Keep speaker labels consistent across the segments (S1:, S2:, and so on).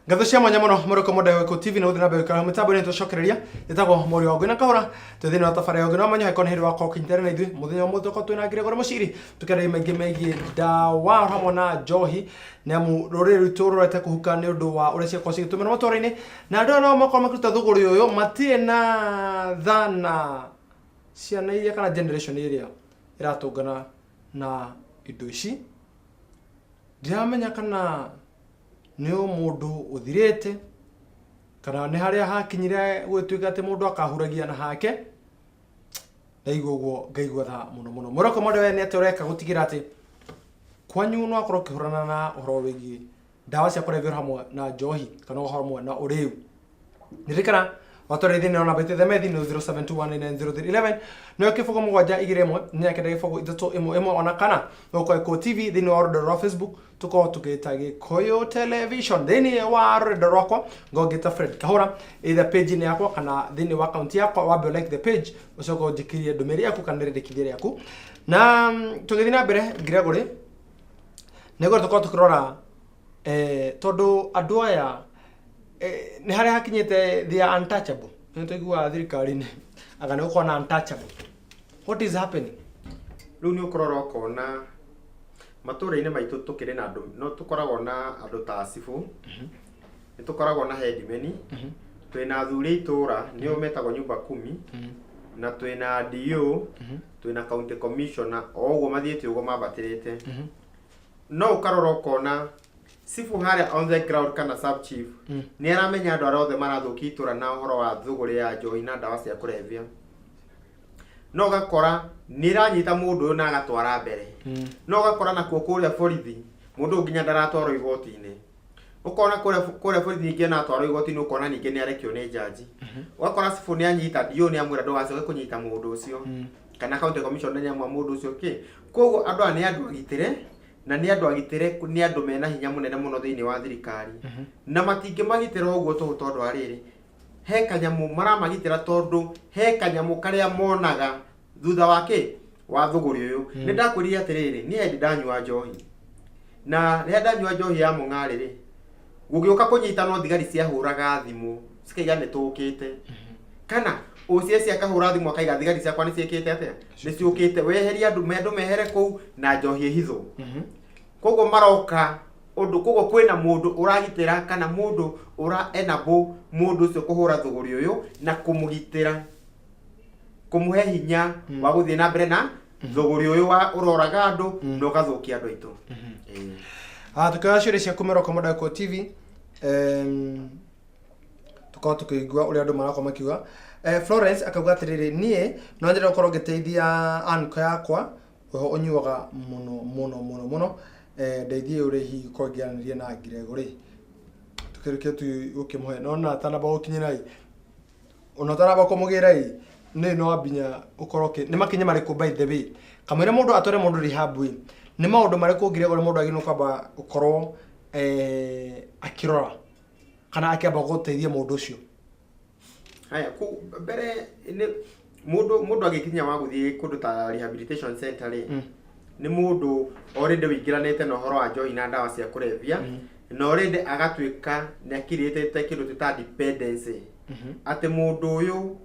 S1: Ngatho cia mwanya muno muroko moda ko TV na uthina be ka mutambo ni tucokereria itago muri ogu na kahora tuthina wa tafari ogu na manyo ha konheri wa ko kintere na ithu muthenya muthoko twina ngire gore muciri tukere megi dawa hamwe na njohi na mu roreri turorete kuhuka ni undu wa ure cia kosi tumena motoraini na ndo no makoma kuruta thuguri uyu matie na thana ciana iria kana generation iria iratungana na indo ici ndiramenya kana ni mundu uthirete kana ni haria hakinyire gwituika ati mundu akahuragia na hake ndaigwa guo ngaigwa tha muno muroko modo we ni atoreka gutigira ati kwanyu no akorwo kihurana na uhoro wigi dawa cia kulevya hamwe na njohi kana uhoro hamwe na uriu ndirikana watore thini ona bete themethi no 07219011 no kifogo mugwanja igire imwe nya kende kifogo ithatu imwe ona kana no ko TV thini wa order wa Facebook tuko tugetage Koyo Television thini wa order wakwa ngogeta Fred Kahora either page ni yakwa kana thini wa account yakwa wabe like the page usoko jikirie domeri yaku kana ndikithire yaku na tugithina mbere Gregory nego tuko tukrora todo andu aya ni haria hakinyite they are untouchable nitogwa thirikari ni agane ukona untouchable. What is happening?
S2: Riu ni ukorora ukona matura-ini maitu tukiri na andu no tukoragwo na andu ta cibu ni tukoragwo na headmen twina athuri itura nio metagwo nyumba 10 na twina DO twina county commissioner oguo mathiete uguo mabatirite no ukarora ukona sifu haria on the ground kana sub chief ni aramenya andu arothe marathuki itura na uhoro wa thuguri ya njohi na dawa cia kulevya no gakora ni ranyita mundu na agatwara mbere no gakora na kuria borithi mundu nginya ndaratwarwo igoti-ini ukona kuria borithi nginya natwarwo igoti-ini ukona ningi ni arekio ni jaji ugakora sifu ni anyita dio ni amwira ndogacoke kunyita mundu ucio kana county commissioner ni amwa mundu ucio ki koguo andu ani andu agitire na ni andu agitire ni andu mena hinya munene muno thiini wa thirikari na matingi magitira uguo tondu ariri he kanyamu maramagitira tondu he kanyamu karia monaga thutha wake wa thuguri uyu ni ndakwiriria atiriri ni hendi ndanyua njohi na ria ndanyua njohi ya mung'ari ri gugiuka kunyitanwo thigari cia huraga thimu cikaiga ni tukite kana ucie cia kahura thimu akaiga thigari ciakwa ni ciikite atia ni ciukite weheria andu mehere kuu na njohi hitho koguo maroka undu koguo kwina mundu uragitira kana mundu enable mundu ucio kuhura thuguri uyu na kumugitira kumuhe hinya wa guthie na mbere na thuguri uyu wa uroraga andu no gathukia andu aitu
S1: tukashire cia kumeroko moda ko TV tukao tukigwa uri andu marako makiuga Florence akauga atiriri nie no njira ukorwo ngiteithia anko yakwa weho unyuaga muno ndeithie uri hi kongianiria na Gregory tukirike tu ukimuhe no na tana ba ukinyirai ona tana ba kumugirai ni no abinya ukoroke ni makinye mariko by the way kamwire mundu atore mundu rehab we ni maundu mariko Gregory mundu agino kwamba ukorwo akirora kana akiamba guteithia mundu ucio
S2: haya ku mbere ni mundu agikinya wa guthie kundu ta rehabilitation center ri ni mundu already wigiranite na uhoro wa njohi na dawa cia kulevya na already agatuika ni akirite kindu ta dependency ati mundu uyu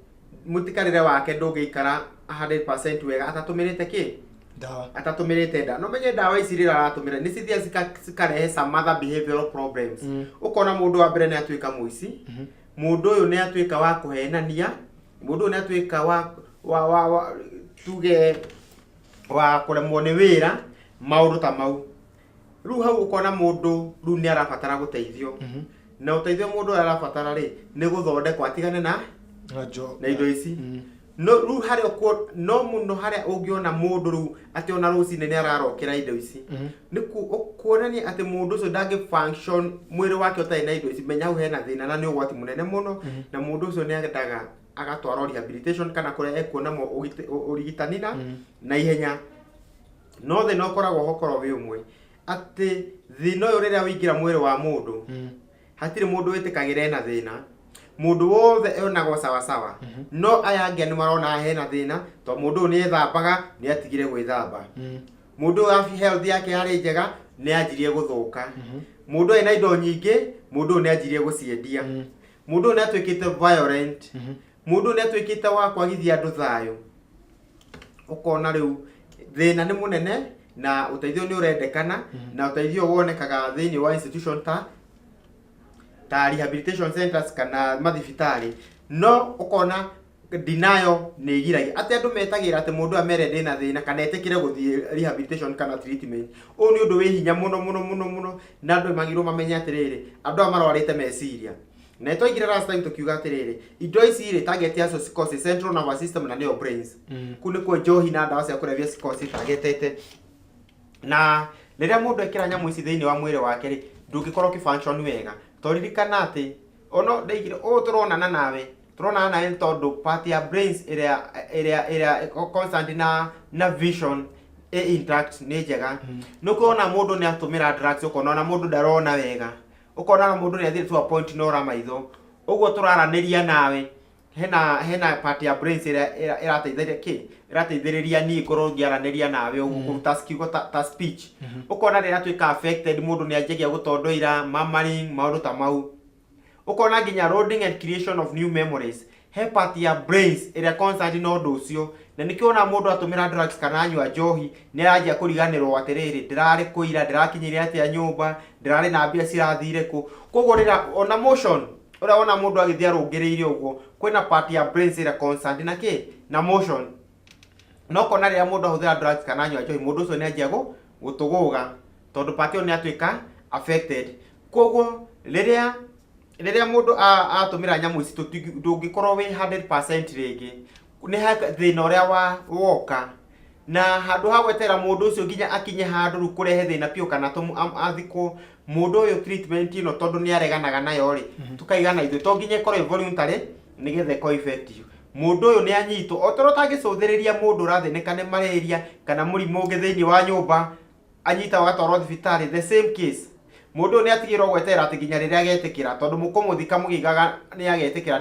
S2: mutikarire wake ndungiikara 100% wega atatumirite ki
S1: dawa
S2: atatumirite dawa no menye dawa ici rira aratumira ni cithia cikarehe some other behavioral problems ukona mundu wa mbere ni atuika muici mundu uyu ni atuika wa kuhenania mundu ni atuika wa tuge wa kuremwo ni wira maundu ta mau riu hau ukona mundu riu ni arabatara guteithio na uteithio mundu arabatara ri ni guthondekwo atigane na indo ici no riu haria no muno haria ungiona mundu riu ati ona rucine ni ararokera indo ici ni kuonania ati mundu ucio ndangi function mwiri wake utai na indo ici menya hau hena thina na ni ugwati munene muno na mundu ucio ni agendaga agatwarwo rehabilitation kana kuria ekuona mo urigitani na ihenya no thina ukoragwo hokorwo wi umwe ati thina uyu riria wingira mwiri wa mundu hatire mundu witikagira na thina mundu wothe eonagwo sawa no aya angi ni marona hena thina to mundu ni ethambaga ni atigire gwithamba mundu wa health yake hari njega ni anjirie guthuka mundu ena indo nyingi mundu ne ajirie guciendia mundu ne atwikite violent mundu ne atwikite wa kwagithia andu thayo ukona riu thina ni munene na uteithio ni urendekana na uteithio wonekaga thiini wa institution ta rehabilitation centers kana mathibitari no ukona denial ni giragia ate andu metagira ate mundu amere ndina thina kana etekire guthie rehabilitation kana treatment o ni undu wi hinya muno na andu magiro mamenya atiriri andu amarwarite meciria na twaigire last time tukiuga atiriri indo ici ri target ya cause central nervous system na neo brains kune kwa njohi na ndawa cia kurevia cause targetete na riria mundu ekira nyamu ici thiini wa mwiri wake ri ndungikorwo ki function wega toririkana ati ono ndeigire o turonana nawe tondu part ya brains area constant na vision intact ni njega nukuona mundu ni atumira drugs ukona na mundu ndarona wega ukona na mundu ni athire to a point no ra maitho uguo turaraniria nawe hena part ya brains irateithiriria ni ngoro ngiaraniria nawe uguo taskigo ta speech ukona rira twika affected mundu ni anjagia gutondoira murmuring maundu ta mau ukona nginya loading and creation of new memories he part ya brains ira constant no nducio na nikiona mundu atumira drugs kana anywa njohi ni aranjia kuriganirwo atiriri ndirari kuira ndirakinyiria atia nyumba ndirari na mbia cirathire ku koguo rira ona motion ora ona mundu agithia rungiriire uguo kwina part ya brains ira constant na na motion no kona ria mundu ahuthira drugs kana anywa njohi mundu ucio ni anjia gutuguga tondu part yo ni atwika affected koguo riria mundu atumira nyamu ici ndungikorwo wi 100% ringi ni thina uria woka na handu hagwetera mundu ucio nginya akinye handu kurehe thina pio kana athiko mundu uyu treatment ino tondu ni areganaga nayo ri tukaigana ithu to nginya korwo voluntary nigethe ko effective mundu uyu ni anyito otoro tangicũthĩrĩria mundu rathinĩka nĩ malaria kana mũrimũ ũngĩ thĩinĩ wa nyũmba anyita wagatwarwo thibitarĩ the same case mundu ni atigirwo gwetera ati nginya riria agetikira tondu mukumuthika mugigaga ni agetikira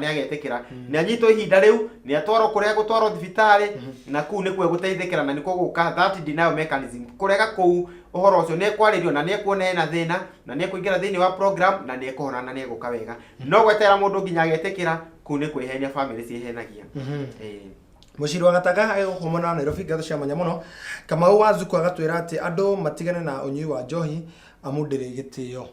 S2: ni anyito ihinda riu ni atwarwo kuria gutwarwo thibitari na kuu ni kwe guteithikira na niko guka that denial mechanism kurega kuu uhoro ucio ni kwaririo na ni kuona ena thina na ni kuingira thiini wa program na ni kuhona na ni guka wega no gwetera mundu nginya agetikira kuu ni kwihenia family ciehenagia
S1: Muciri wa Gataga agũkomona na Nairobi ngatho cia mwanya muno Kamau wa Zuku agatwira ati andu matigane na unyui wa njohi amu ndiri gitio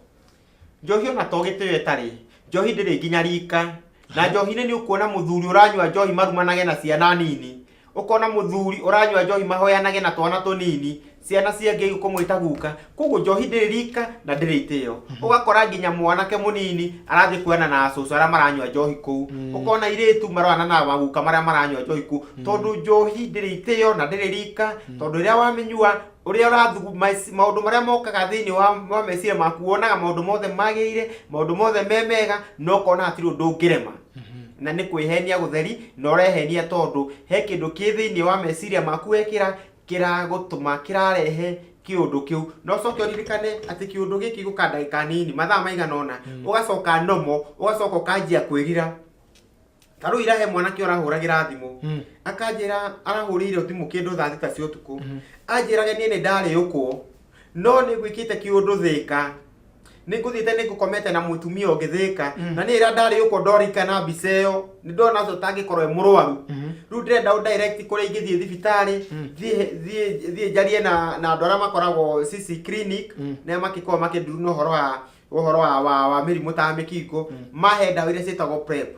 S2: njohi ona to gitio etari njohi ndiri nginya rika na njohi ni ukuona muthuri uranywa njohi marumanage na ciana nini ukona muthuri uranywa njohi mahoyanage na twana tunini ciana ciange kumwita guka koguo njohi ndiri rika na ndiri itio ugakora nginya mwanake munini arathi kuana na acucu ara maranywa njohi kuu ukona iritu marwana na maguka maria maranywa njohi kuu tondu njohi ndiri itio na ndiri rika tondu ria wamenyua uria urathu maundu maria mokaga thiini wa meciria maku wonaga maundu mothe magirire maundu mothe memega no kona atiri undu ngirema na ni kwihenia gutheri no rehenia tondu he kindu ki thiini wa meciria maku ekira kiragutuma kirarehe kiundu kiu no coke uririkane ati kiundu giki guka ndagika nini mathaa maigana ona ugacoka nomo ugacoka ukanjia kwirira taru irahe mwanake urahuragira thimu akanjira arahurire thimu kindu thaa thita cia utuku anjiraga nie ni ndari ukwo no ni gwikite kiundu thika ni nguthite ni ngukomete na mutumia ungithika na ni ira ndari ukwo ndorikana biseyo ni ndona zo tangikorwo murwaru ru ndirenda direct kuri ingithie thibitari thie jarie na andu aria makoragwo CC clinic na makikoo makinduru no uhoro wa mirimu ta mikingo mahe ndawa iria cietagwo prep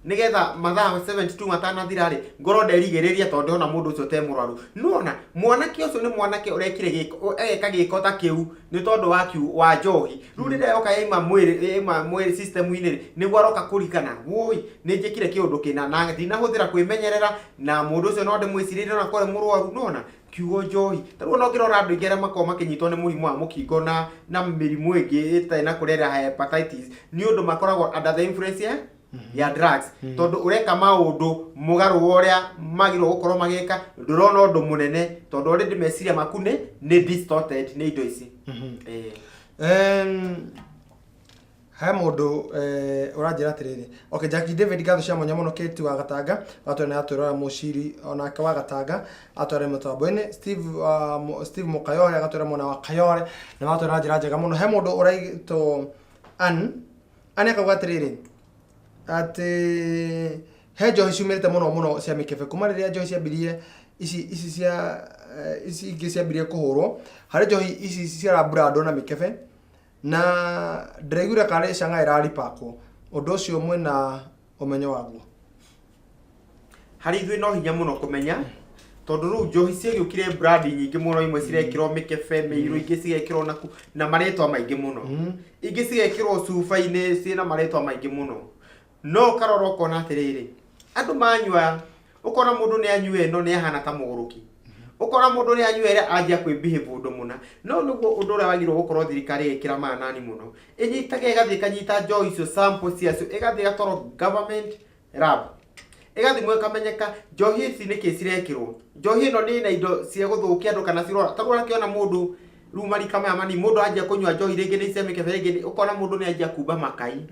S2: nigetha mathaa 72 matanathira ri ngoro nderigiriria tondu ona mundu ucio te murwaru nuona mwanake ucio ni mwanake urekire giko eka giko ta kiu ni tondu wa njohi ru rire yoka yaima mwiri system ini ni gwaroka kurikana woi ni njikire kiundu kina na thina huthira kwimenyerera na mundu ucio no ndimwicirire ona kore murwaru nuona kiugo njohi taruo no ngirora andu ingere makoma kinyitwo ni muhimu wa mukingo na mirimu ingi itaina kurera hepatitis ni undu makoragwo under the influence ya drugs tondu ureka maundu mugaru uria magiro gukorwo magika ndurona undu munene tondu already meciria makune ni distorted ni indo ici
S1: ha mundu uranjira atiriri okay Jackie David gatho cia mwanya muno Kate wa Gatanga gatwe na atura muciri ona ka wa Gatanga atware mutambo-ini Steve Mukayore gatware mona wa Kayore na matware njira njega muno he mundu uraito ane ka gwatiriri ati he njohi ciumirite muno cia mikebe kuma riria njohi ciambirie ici cia ici ingĩ ciambirie kuhurwo hari njohi ici cia brado na mikebe na ndiraigura kare canga iraripakwo undu ucio mwena umenyo waguo
S2: hari ithuĩ no hinya muno kumenya tondu riu njohi ciagĩũkire brandi nyingĩ muno imwe cirekĩrwo mikebe mĩirũ ingĩ cigekĩrwo naku na maretwa maingĩ muno ingĩ cigekĩrwo cuba-inĩ ciĩna maretwa maingĩ muno no karora ũkona atĩrĩrĩ andũ manyua ũkona mũndũ nĩ anyua ĩno nĩ ahana ta mũgũrũki ukora mundu ni anyuere anjia kwĩbehave undu muna no niguo undu uria wagirwo gukorwo thirikari ikira manani muno inyitage igathie kanyita njohi icio sample ciacio igathie gatoro government lab igathie mwe kamenyeka njohi ici niki cirekirwo njohi ino ni na indo cia guthukia andu kana cirora tarura kiona mundu rumari kama mani mundu anjia kunywa njohi ringi ni ciamikebe ringi ukona mundu ni anjia kuba makai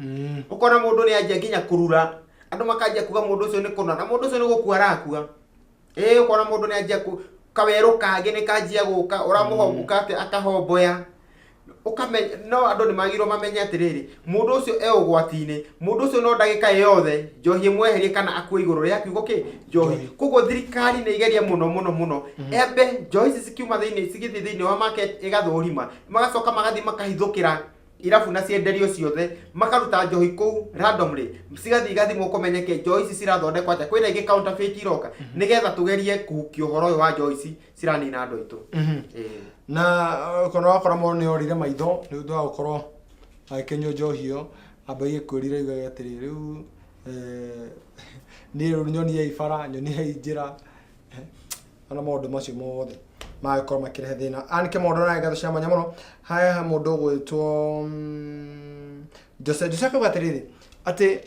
S2: ukona mundu ni anjia nginya kurura andu makanjia kuga mundu ucio ni kuna na mundu ucio ni gukua arakua ukona mundu ni anjia kaweru kage ni kanjia guka uramuhombuka ate akahomboya ukamenya no andu ni magirwo mamenye atiriri mundu ucio e ugwati-ini mundu ucio no ndagika yothe njohi mweherie kana akue iguru ria kiugo ki njohi koguo thirikari ni igeria muno ebe njohi ici cikiuma thiini wa market igathurima magacoka magathi makahithukira irabu na cienderio ciothe makaruta njohi kuu randomly cigathi igathimwo kumenyeke njohi ici cirathondekwo atia kwina ingi counterfeit iroka nigetha tugerie kuhukia uhoro uyu wa njohi ici ciranina andu aitu
S1: na kono wakora mo ni orire maitho ni undu wa gukorwo akenyo njohi yo ambagie kwirira iga atiri riu ni nyoni ya ibara nyoni ya injira ana maundu macio mothe magĩkorwo makĩrehe thĩna anike maũndũ na ngatho cia mwanya mũno haya mũndũ gwĩtwo Jose kauga atĩrĩrĩ atĩ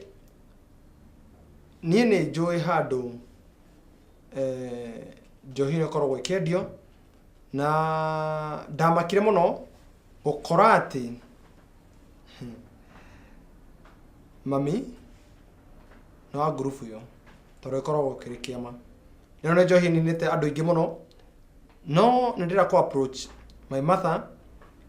S1: niĩ nĩ njũĩ handũ njohi ĩkoragwo ĩkĩendio na ndamakire mũno gũkora atĩ mami no wa ngurubu ĩyo tondũ ĩkoragwo kĩrĩ kĩama ĩno nĩ njohi ninĩte andũ aingĩ mũno no ndira ko approach my mother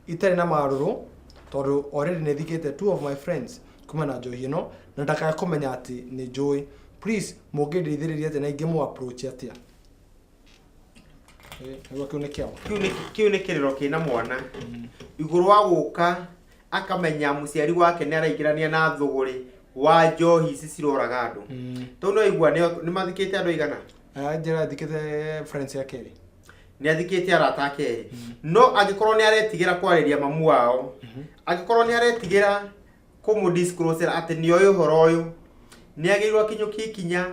S1: itari na maruru tondu already ne thikite two of my friends kuma na njohi ino na ndakaya kumenya ati ni njohi please mungindithiriria ati na ingemu approach atia niguo kiu ni
S2: kiriro kina mwana iguru wa guka akamenya muciari wake ni araingirania na thuguri wa njohi ici ciroraga andu to no igua ni mathikite andu igana
S1: njira thikite friends ya Kelly
S2: ni athikite arata ake no agikorwo ni aretigira kwariria mamu wao agikorwo ni aretigira kumu disclose ati ni oyo horo oyo ni agirwo kinyuki kinya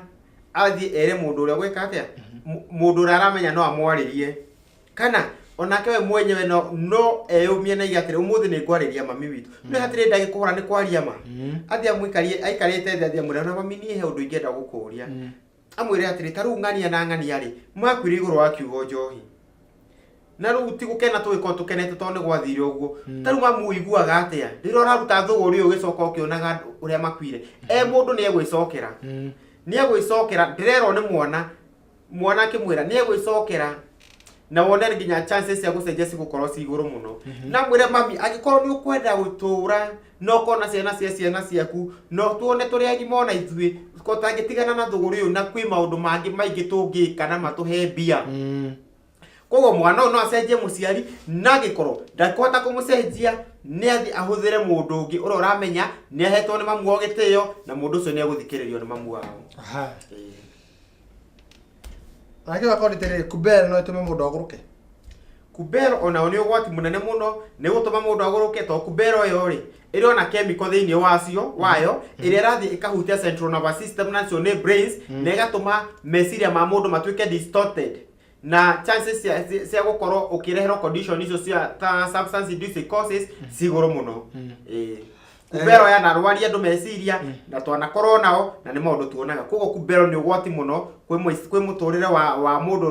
S2: athi ere mundu uria gweka atia mundu uria aramenya no amwaririe kana onake we mwenyewe no eyumie na igatire umuthi ni kwariria mami witu ni hatire ndagi kuhora ni kwaria ma athi amwikarie aikarite athi amwira na mami ni he undu ingenda gukuria amwire atire taru ngania na ngania ri mwakwiri iguru wa kiugo njohi na ru tigukena twiko tukenete tondu gwathire uguo taru mamu iguaga atia ndirora ruta thuguri uyu gicoka ukionaga uria makwire mundu ni egwicokera ni egwicokera ndirero ni mwana akimwira ni egwicokera na wona nginya chances cia gucenjia cigukorwo ci iguru muno na mwire mami agikorwo ni ukwenda gutura no kona ciana ciaku no tuone turi agimona ithui ko tangitigana na thuguri uyu na kwi maundu mangi maingi tungika na matuhe mbia kogo mwana no acenjie muciari na gikorwo ndakota kumucenjia ni athi ahuthire mundu ungi ura uramenya ni ahetwo ni mamu wao gitio na mundu ucio ni aguthikiririo ni mamu wao
S1: Nake wakorite kubera no itume mundu aguruke
S2: kubera ona oni ugwati munene muno ni gutuma mundu aguruke to kubera yo ri iri ona chemical thiini wayo iri rathi ikahutia central nervous system na cio ni brains na igatuma meciria ma mundu matuike distorted na chances cia gukorwo ukirehero condition icio cia ta substance induced causes siguru muno Kumbero ya narwaria andu meciria na twanakorwo nao na nĩ maũndũ tuonaga koguo kumbero nĩ ũgwati mũno kwĩ mũtũrĩre wa mũndũ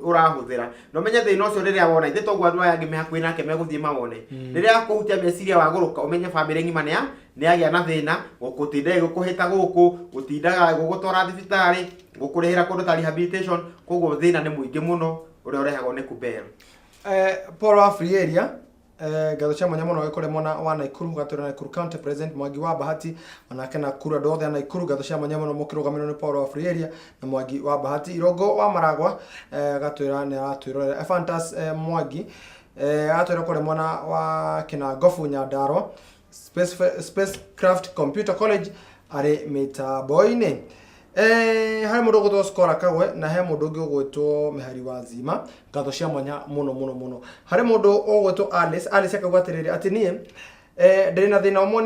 S2: ũrahũthĩra no menye thĩna ũcio rĩrĩa wona ithe toguo andũ aya angĩ me hakuhĩ nake megũthiĩ mawone rĩrĩa kũhutia meciria wagũrũka ũmenye famĩlĩ ng'ima nĩ agĩa na thĩna gũtinda gũkũhĩta gũkũ gũtindaga gũgũtwara thibitarĩ gũkũrĩhĩra kũndũ ta rehabilitation koguo thĩna nĩ mũingĩ mũno ũrĩa ũrehagwo nĩ kumbero.
S1: Paul wa Free Area gatho cia mwanya muno gikore mona wa Naikuru gatura Naikuru County President Mwangi wa Bahati onake Nakuru andũ othe Naikuru gatho cia mwanya muno mũkĩrũgamĩrĩrwo nĩ Paul wa Free Area na Mwangi wa Bahati Irongo wa Maragwa gatwĩra nĩ aratwĩrorera Efantas Mwangi atwĩra kore mona wa Kinangofu Nyandarua Spacecraft Computer College arĩ mĩtambo-inĩ hari mundu gutwo skora kagwe na he mundu ungi ugwitwo Mihari wa Zima gatho cia mwanya muno hari mundu ugwitwo Alice akagwatiriri ati nie ndiri na thina umwe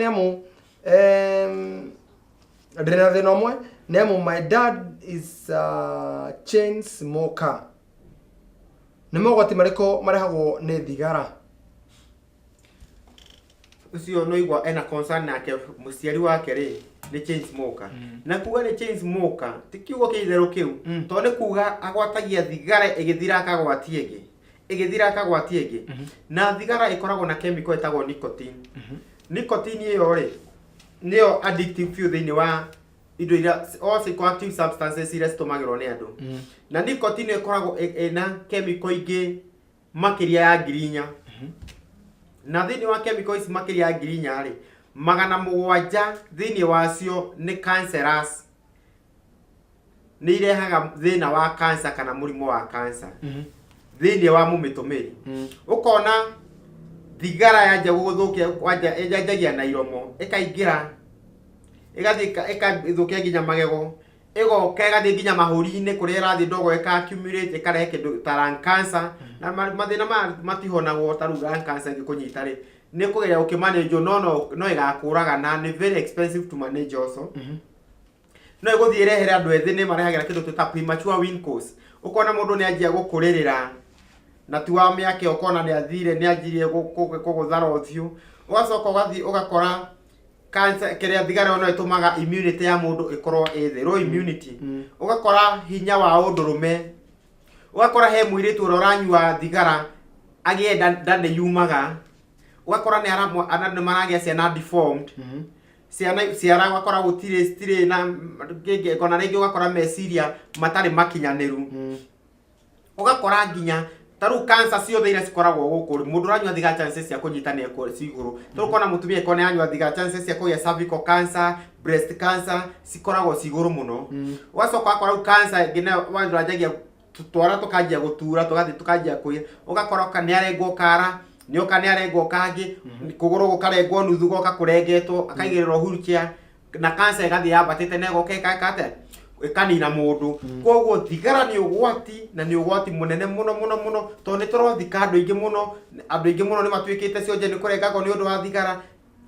S1: nemu my dad is a chain smoker ni mogwati mariko marehagwo ni thigara
S2: ucio no igwa ena concern nake muciari wake ri ni chain smoker na kuga ni chain smoker ti kiugo kiitherũ kiu to ni kuga agwatagia thigara igithira akagwatie ĩngĩ na thigara ikoragwo na chemical etagwo nicotine nicotine iyo ri niyo addictive few thini wa indo ira all psychoactive substances iria citumagirwo ni andu na nicotine ikoragwo ina chemical ingĩ makiria ya ngirinya na thini wa chemical ici makiria ya ngirinya ri 700 thini wacio ni cancerous ni irehaga thina wa cancer kana mũrimũ wa cancer thini wa mũmĩtũmĩri ukona thigara yanja gũthũkia kwanja enjagia na iromo ikaingira ikathũkia nginya magego igoka igathii nginya mahũri-inĩ kũrĩa ĩrathiĩ ndogo ika-accumulate ikarehe kĩndũ ta lung cancer na mathĩna matihonagwo ta rĩu lung cancer ĩngĩkũnyita rĩ nĩ kũgeria ũkĩmanage no ĩgakũraga na nĩ very expensive to manage also no ĩgũthiĩ ĩrehere andũ ethĩ nĩ marehagĩra kĩndũ twĩta premature winkles ukona mũndũ nĩ anjia gũkũrĩrĩra na tu wa mĩaka ukona nĩ anjirie kũgũthara ũthiũ ũgacoka ũgathiĩ ũgakora cancer kĩrĩa thigara no ĩtũmaga immunity ya mũndũ ĩkorwo ĩthĩ low immunity ũgakora hinya wa ũndũrũme ũgakora he mũirĩtu ũrĩa ũranyua thigara agĩe nda yumaga ugakora ni andu maragĩa ciana deformed ciana ugakora gũtirĩ na gĩngĩ kona rĩngĩ ugakora meciria matarĩ makinyaniru ugakora nginya taru cancer ciothe iria cikoragwo gũkũ mũndũ uranyua thigara chances cia kũnyitania cigũrũ tũkona mũtumia ĩkona yanyua thigara chances cia kũgĩa cervical cancer breast cancer cikoragwo cigũrũ mũno ugacoka akora cancer ngina wanjagia twara tukanjia gũtura tugathi tukanjia kũya ugakora nĩ arengwo kara nyoka nĩ arengwo kangi kũgũrũ gũkarengwo nuthu goka kũrengetwo akaigĩrĩrwo wheelchair na cancer ĩgathi yambatĩte na ĩgoka ĩkakate ikanina mũndũ koguo thigara nĩ ũgwati na nĩ ũgwati mũnene mũno tondũ nĩ tũrothika andũ aingĩ mũno nĩ matuĩkĩte cionje nĩ kũrengagwo nĩ ũndũ wa thigara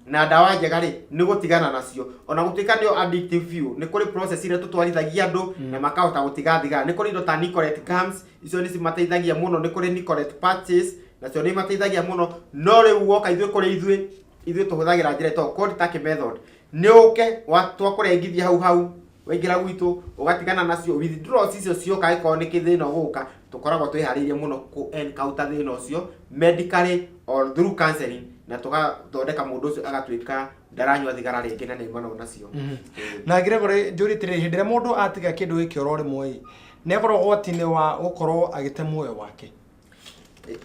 S2: na ndawa njega rĩ nĩ gũtigana nacio ona gũtuĩka nĩ addictive few nĩ kũrĩ process iria tũtwarithagia andũ na makahota gũtiga thigara nĩ kũrĩ indo ta Nicorette gums icio nĩ cimateithagia mũno nĩ kũrĩ Nicorette patches nacio nĩ mateithagia mũno no rĩu woka ithuĩ kũrĩ ithuĩ tũhũthagĩra njĩra ĩtagwo cold turkey method nĩ ũke twakũrengithia hau waingĩra gwitũ ũgatigana nacio withdrawals icio cioka ĩkorwo nĩ kĩthĩna gũka tũkoragwo twĩharĩirie mũno ku encounter thĩna ũcio medically or through counseling na tũgathondeka mũndũ ũcio agatuĩka ndaranyua thigara rĩngĩ na nĩ mano nacio
S1: na Gregory njũrĩtĩrĩ hĩndĩ ĩrĩa mũndũ atiga kĩndũ gĩkĩ oro rĩmwe nĩ akorwo ũgwati-inĩ wa gũkorwo agĩte muoyo wake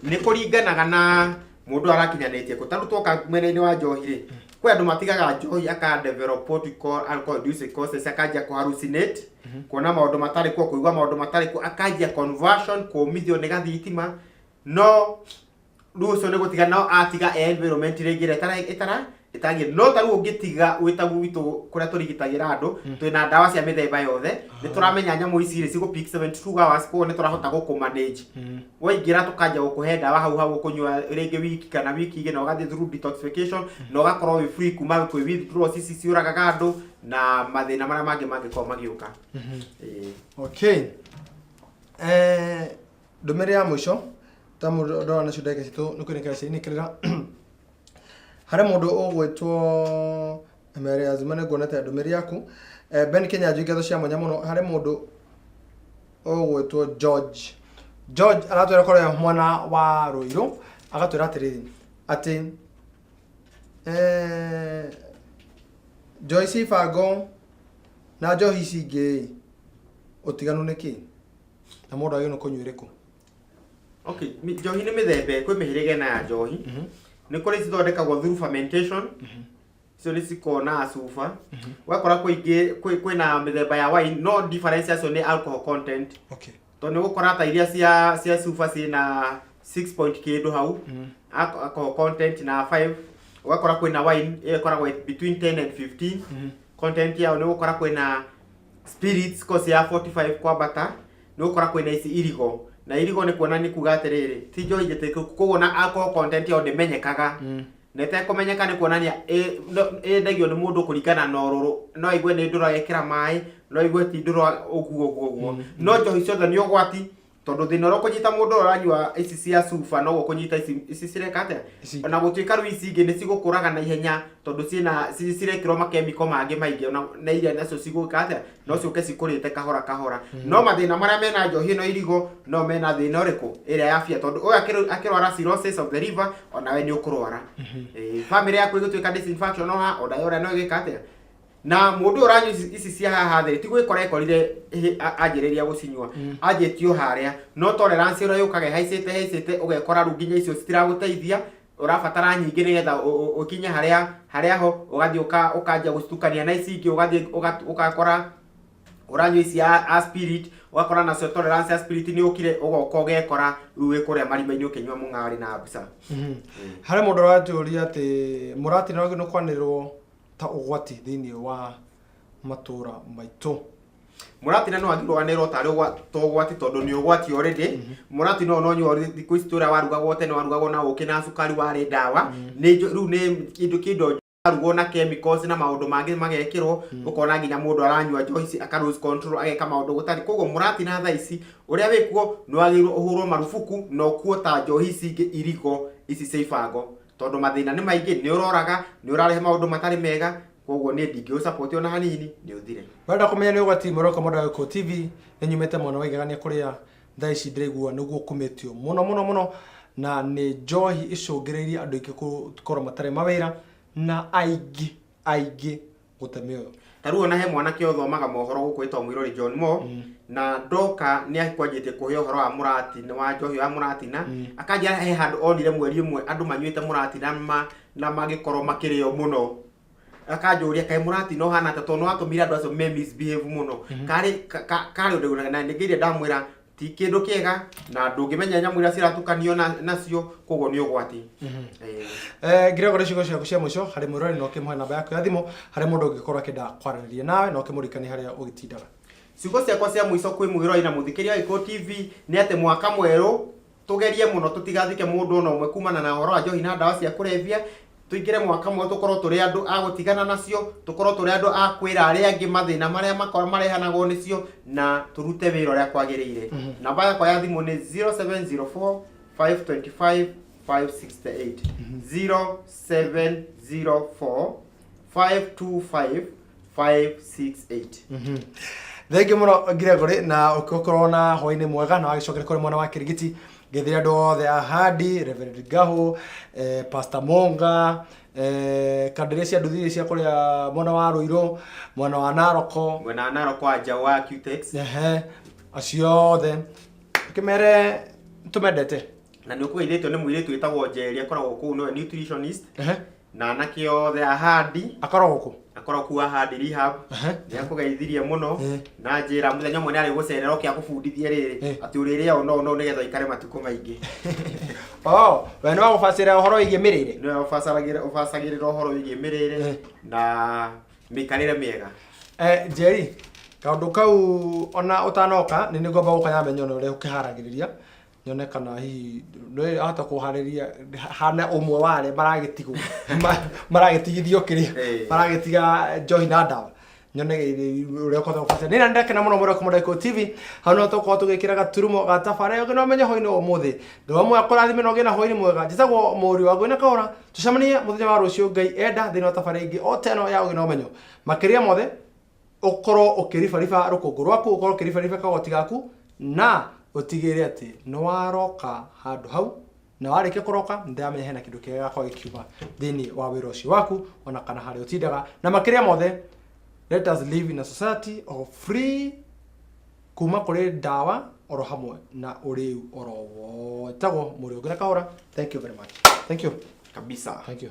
S2: nĩ kũringanaga na mũndũ arakinyanĩtie kũ tarũ twoka mwena-inĩ wa njohi rĩ kwĩ andũ matigaga njohi develop what we call alcohol-induced psychosis akanjia kũhallucinate kuona maũndũ matarĩ kuo kũigua maũndũ matarĩ kuo akanjia conversion kũmithio nĩ gathitima no rĩu ũcio nĩ gũtiga no atiga environment rĩngĩ ĩtangĩ no tarũ ũngĩtiga wĩtagu witũ kũrĩa tũrigitagĩra andũ twĩna ndawa cia mĩthemba yothe nĩ tũramenya nyamũ ici rĩ cigũ peak 72 hours koguo nĩ tũrahota gũkũmanage waingĩra tũkanjia gũkũhe ndawa hau ũkũnyua rĩngĩ wiki kana wiki igĩ na ũgathiĩ through detoxification na ũgakorwo wĩ free kuma kwĩ withdrawals ici ciũragaga andũ na mathĩna marĩa mangĩ mangĩkorwo magĩũka
S1: okay ndũmĩrĩri ya mũico ta mũndũ ndona ciũndeke citũ nĩ kũnĩkĩra Hare mundu ugwitwo Emery Azimane ngonete ndumiri yaku Ben Kenya njugetho cia mwanya muno hare mundu ugwitwo George aratwira korwo mwana wa Ruiru agatwira atiriri ati Joyce Ibango na njohi cingi utiganu niki na mundu agino kunyuiriku.
S2: Okay, njohi ni mithembe kwi mihirige na ya njohi ni kuri cithondekagwo through fermentation so ni cikona acuba wakora kwina mithemba ya wine no difference yacio ni alcohol content.
S1: Okay,
S2: to ni gukora ta iria cia cuba cina 6 point kindu hau alcohol content na 5 wakora kwina wine ikoragwo between 10 and 15 content yao ni gukora kwina spirits ko cia 45 kwa bata ni gukora kwina ici irigo na irigo ni kuona ni kuga atiriri ti njohi njete kuona alcohol content yao ndimenyekaga nete kumenyeka ni kuonania ndagio ni mundu kurikana na oruru no igwe ni ndura yekira mai no igwe ti ndura uguo no njohi ciothe ni ugwati tondu thina ro kunyita mundu uranyua ici cia cuba no gukunyita ici cirekate ona gutuika ru ici ingi ni cigukuraga na ihenya tondu cirekirwo makemiko mangi maingi na iria nacio cigukate no ciuke cikurite kahora no mathina maria mena njohi no irigo no mena thina uriku iria ya fia tondu uyu akirwara cirrhosis of the liver ona we ni ukurwara family yaku igutuika disinfection ona yora no igikate na mundu uranyu ici cia haha thiri ti gwikora ikorire anjiriria gucinyua anjitio haria no tolerance ro yukage haicite ugekora runginya icio citiraguteithia urabatara nyingi nigetha ukinye haria ho ugathi ukanja gucitukania na ici ingi ugathi ukakora uranyu ici a spirit ugakora na tolerance ya spirit ni ukire ugoka ugekora ruwe kuria marima-ini ukinywa mung'ari na mbuca
S1: hare mundu raturia ati murati no kwanirwo ta ugwati thini wa matura maitu
S2: muratina no agirwanirwo tari ugwati tondu ni ugwati already muratina no nyu thiku istoria warugagwo tene warugagwo na uki na sukari wari ndawa ni riu ni kindo arugwo na chemicals na maundu mangi magekirwo ukona nginya mundu aranyua njohi aka lose control ageka maundu gutari koguo muratina tha ici uria wikuo no agirwo uhurwo marufuku no kuota njohi cingi irigo ici cia Ibango tondu mathina ni maingi ni uroraga ni urarehe maundu matari mega koguo ni ndingi support ona hanini ni uthire
S1: wenda kumenya ni ugwati moroko Modako TV ni nyumete mwana waigagania kuria thaici ndirigua niguo kumetio muno na ni njohi icungiririe andu ingi gukorwo matari mawira na aingi gutemio
S2: taru ona he mwanake othomaga mohoro gukwitwo Mwirori John Mo na ndoka ni akwanjite kuhe uhoro wa muratina wa njohi wa muratina akajira he handu onire mweri umwe andu manyuite muratina na magikorwo makirio muno akajuria kai muratina hana ta tono atumira andu acio me misbehave muno kari undu na ngiria ndamwira ti kindu kiega na ndungimenya nyamwira ciratukanio nacio koguo ni ugwati
S1: Gregor cigo ciaku cia mwisho hari murori no kimwe namba yaku ya thimu hari mundu ungikorwo akenda kwaraniria nawe no kimurikani haria ugitindaga
S2: cigo ciakwa cia mwisho kwi Mwirori na muthikiria Iko TV ni ati mwaka mweru tugerie muno tutigathike mundu no umwe kumana na horo wa njohi na ndawa cia kurevia tuingire mwaka mwe tukorwo turi andu agutigana nacio tukorwo turi andu a kwira aria angi mathina maria makora marehanagwo nicio na turute wira uria kwagiriire namba yakwa ya thimu ni 0704 525 568 0704 525 568
S1: Thengi muno Gregor na ukikorwo na hoini mwega na wagicokere kuri mwana wa Kirigiti gethira andu othe ahandi Reverend Gahu Pastor Monga kadire cia nduthiri cia kuria mwana wa Ruiru mwana wa Naroko
S2: aja wa Qtex
S1: acio othe kimere tumendete
S2: na ni ukugeithitwo ni mwiritu witagwo Njeri akoragwo kuu no nutritionist na anake othe ahandi
S1: akoragwo
S2: ku ahandi rehab ni akugeithirie muno na njira muthenya mwe ni ari gucererwo kia kubundithia riri ati uriria no nigetha ikare matuko maingi we no gufacira uhoro wigie mirire no ufacagirira uhoro wigie mirire na mikarire miega
S1: Njeri kaundu kau ona utanoka ni ngomba gukanya menyo no uri ukiharagiriria nyone kana hi no ata kuhariria hana umwe wale maragitigo maragitigithio kiri maragitiga njohi na ndawa nyone uria kotha gufata nina ndakena muno muno Komodeko TV hano toko tugikira gaturumo gatafara yo no menye hoino umuthi ndwamwe akurathime no gina hoini mwega njitagwo muri wa gwina kahora tucamanie muthenya wa rucio ngai enda thini wa tafara ingi o teno ya ugina umenyo makiria mothe ukoro ukirifarifa rukungu rwaku ukoro ukirifarifa kagoti gaku na utigire ati no waroka handu hau na warike kuroka ndamenye hena kindu kiega kwa ikiuma thini wa wira ucio waku ona kana hari utindaga na makiria mothe let us live in a society of free kuma kuri dawa oro hamwe na uriu oro tago muri ugina kahora. Thank you very much. Thank you
S2: kabisa.
S1: Thank you.